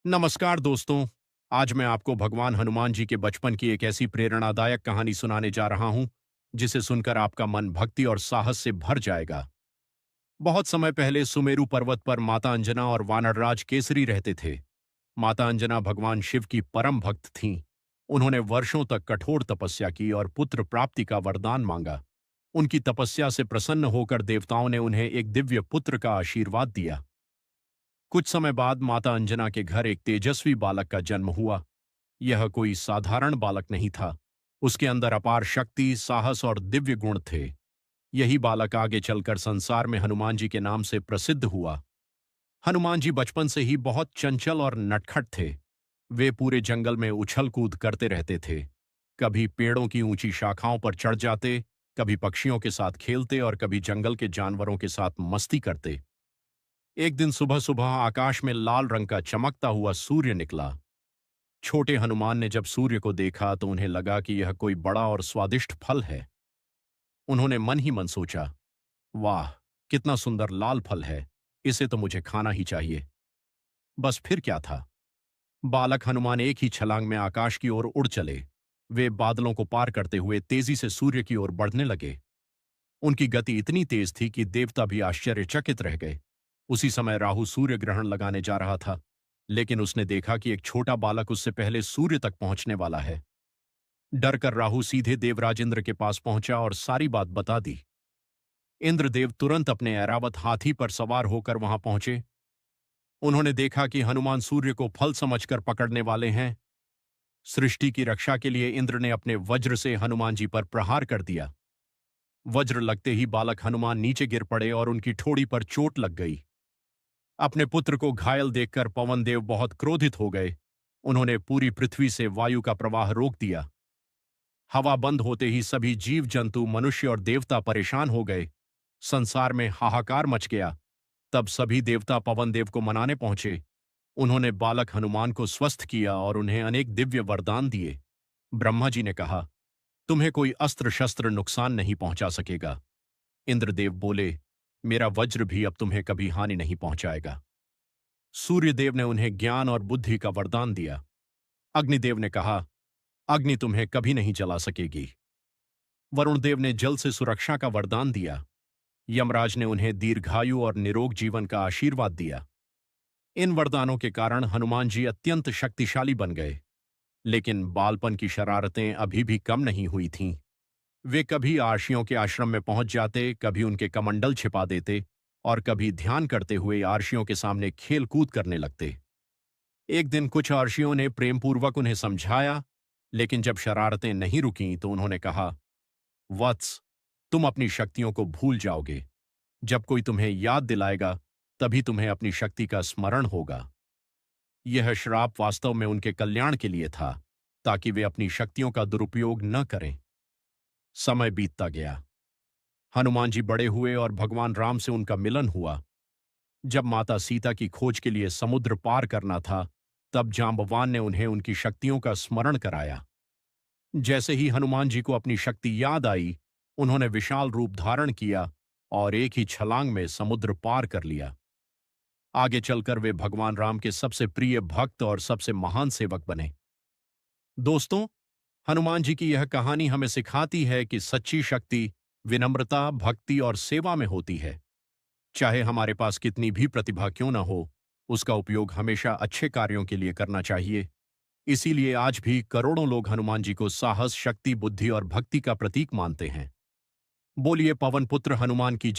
नमस्कार दोस्तों। आज मैं आपको भगवान हनुमान जी के बचपन की एक ऐसी प्रेरणादायक कहानी सुनाने जा रहा हूं जिसे सुनकर आपका मन भक्ति और साहस से भर जाएगा। बहुत समय पहले सुमेरु पर्वत पर माता अंजना और वानरराज केसरी रहते थे। माता अंजना भगवान शिव की परम भक्त थीं। उन्होंने वर्षों तक कठोर तपस्या की और पुत्र प्राप्ति का वरदान मांगा। उनकी तपस्या से प्रसन्न होकर देवताओं ने उन्हें एक दिव्य पुत्र का आशीर्वाद दिया। कुछ समय बाद माता अंजना के घर एक तेजस्वी बालक का जन्म हुआ। यह कोई साधारण बालक नहीं था। उसके अंदर अपार शक्ति, साहस और दिव्य गुण थे। यही बालक आगे चलकर संसार में हनुमान जी के नाम से प्रसिद्ध हुआ। हनुमान जी बचपन से ही बहुत चंचल और नटखट थे। वे पूरे जंगल में उछल कूद करते रहते थे। कभी पेड़ों की ऊंची शाखाओं पर चढ़ जाते, कभी पक्षियों के साथ खेलते और कभी जंगल के जानवरों के साथ मस्ती करते। एक दिन सुबह सुबह आकाश में लाल रंग का चमकता हुआ सूर्य निकला। छोटे हनुमान ने जब सूर्य को देखा तो उन्हें लगा कि यह कोई बड़ा और स्वादिष्ट फल है। उन्होंने मन ही मन सोचा, वाह, कितना सुंदर लाल फल है, इसे तो मुझे खाना ही चाहिए। बस फिर क्या था। बालक हनुमान एक ही छलांग में आकाश की ओर उड़ चले। वे बादलों को पार करते हुए तेजी से सूर्य की ओर बढ़ने लगे। उनकी गति इतनी तेज थी कि देवता भी आश्चर्यचकित रह गए। उसी समय राहु सूर्य ग्रहण लगाने जा रहा था, लेकिन उसने देखा कि एक छोटा बालक उससे पहले सूर्य तक पहुंचने वाला है। डर कर राहु सीधे देवराज इंद्र के पास पहुंचा और सारी बात बता दी। इंद्रदेव तुरंत अपने ऐरावत हाथी पर सवार होकर वहां पहुंचे। उन्होंने देखा कि हनुमान सूर्य को फल समझकर पकड़ने वाले हैं। सृष्टि की रक्षा के लिए इंद्र ने अपने वज्र से हनुमान जी पर प्रहार कर दिया। वज्र लगते ही बालक हनुमान नीचे गिर पड़े और उनकी ठोड़ी पर चोट लग गई। अपने पुत्र को घायल देखकर पवन देव बहुत क्रोधित हो गए। उन्होंने पूरी पृथ्वी से वायु का प्रवाह रोक दिया। हवा बंद होते ही सभी जीव जंतु, मनुष्य और देवता परेशान हो गए। संसार में हाहाकार मच गया। तब सभी देवता पवन देव को मनाने पहुंचे। उन्होंने बालक हनुमान को स्वस्थ किया और उन्हें अनेक दिव्य वरदान दिए। ब्रह्मा जी ने कहा, तुम्हें कोई अस्त्र शस्त्र नुकसान नहीं पहुंचा सकेगा। इंद्रदेव बोले, मेरा वज्र भी अब तुम्हें कभी हानि नहीं पहुंचाएगा। सूर्यदेव ने उन्हें ज्ञान और बुद्धि का वरदान दिया। अग्निदेव ने कहा, अग्नि तुम्हें कभी नहीं जला सकेगी। वरुण देव ने जल से सुरक्षा का वरदान दिया। यमराज ने उन्हें दीर्घायु और निरोग जीवन का आशीर्वाद दिया। इन वरदानों के कारण हनुमान जी अत्यंत शक्तिशाली बन गए। लेकिन बालपन की शरारतें अभी भी कम नहीं हुई थीं। वे कभी आर्षियों के आश्रम में पहुंच जाते, कभी उनके कमंडल छिपा देते और कभी ध्यान करते हुए आर्षियों के सामने खेल कूद करने लगते। एक दिन कुछ आर्षियों ने प्रेमपूर्वक उन्हें समझाया, लेकिन जब शरारतें नहीं रुकीं तो उन्होंने कहा, वत्स, तुम अपनी शक्तियों को भूल जाओगे। जब कोई तुम्हें याद दिलाएगा तभी तुम्हें अपनी शक्ति का स्मरण होगा। यह श्राप वास्तव में उनके कल्याण के लिए था, ताकि वे अपनी शक्तियों का दुरुपयोग न करें। समय बीतता गया। हनुमान जी बड़े हुए और भगवान राम से उनका मिलन हुआ। जब माता सीता की खोज के लिए समुद्र पार करना था, तब जांबवान ने उन्हें उनकी शक्तियों का स्मरण कराया। जैसे ही हनुमान जी को अपनी शक्ति याद आई, उन्होंने विशाल रूप धारण किया और एक ही छलांग में समुद्र पार कर लिया। आगे चलकर वे भगवान राम के सबसे प्रिय भक्त और सबसे महान सेवक बने। दोस्तों, हनुमान जी की यह कहानी हमें सिखाती है कि सच्ची शक्ति विनम्रता, भक्ति और सेवा में होती है। चाहे हमारे पास कितनी भी प्रतिभा क्यों न हो, उसका उपयोग हमेशा अच्छे कार्यों के लिए करना चाहिए। इसीलिए आज भी करोड़ों लोग हनुमान जी को साहस, शक्ति, बुद्धि और भक्ति का प्रतीक मानते हैं। बोलिए पवन पुत्र हनुमान की